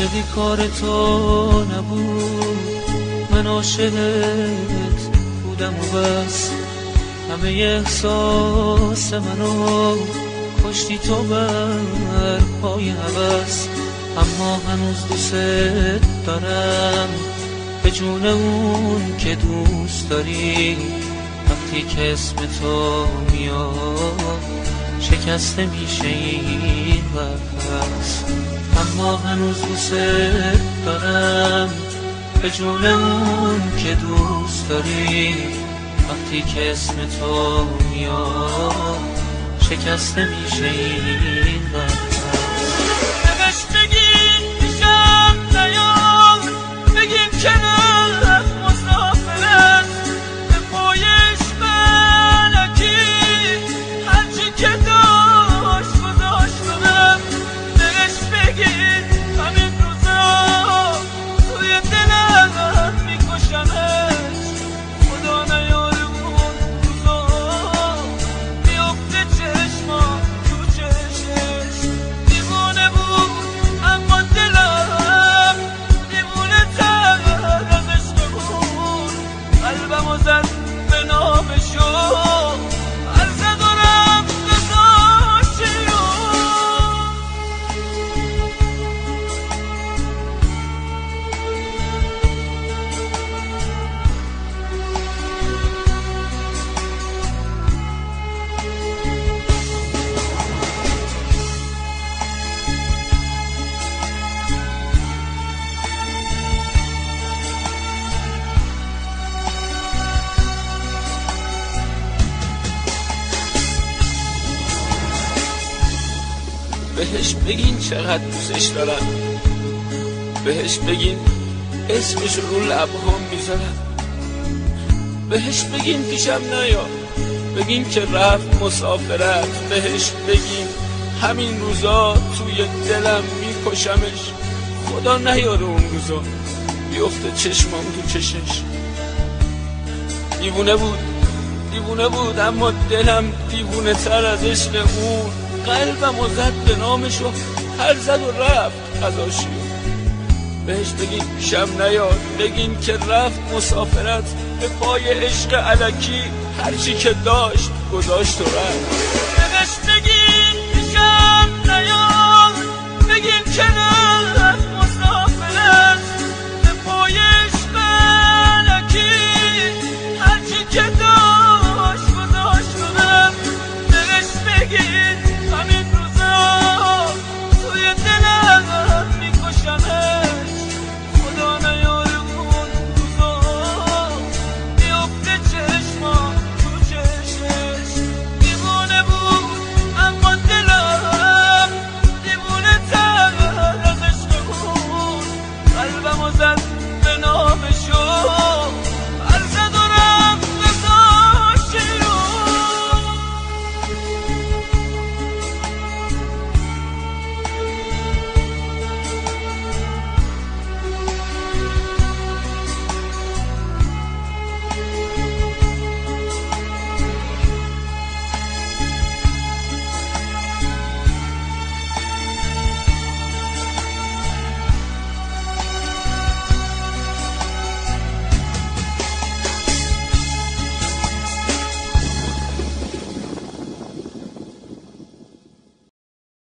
عاشقی کار تو نبود، من عاشقت بودم و بس. همه احساس منو کشتی تو بر پای هوس. اما هنوز دوست دارم به جون اون که دوست داری. وقتی که اسم تو میاد شکسته میشه این قفس. اما هنوز دوست دارم به جون اون که دوست داری. وقتی که اسم تو میاد شکسته میشه این قفس. نوش بگین پیشم نیام، بگین که نه مسافرت به پایش ملکی. هرچی که داشت گذاشت کنم. نوش بگین همین روزا توی دلم میکشمش. خدا نیاره اون روزا میفته چشما تو چشمش. دیوونه بود اما دلم دیوونه تر از عشق بود. قلبمو زد به نامشو، عرض و رفت گذاشتیو. بهش بگین چقدر دوستش دارم، بهش بگین اسمش رو لبهام میذارم. بهش بگین پیشم نیا، بگین که رفت مسافرت. بهش بگین همین روزا توی دلم میکشمش. خدا نیاره اون روزا بیفته چشمام تو چشش. دیوونه بود اما دلم دیوونه تر از عشق اون. قلبم و زد به نامش و هر زد و رفت از آشیو. بهش بگین پیشم نیاد، بگین که رفت مسافرت به پای عشق الکی. هرچی که داشت گذاشت و رفت.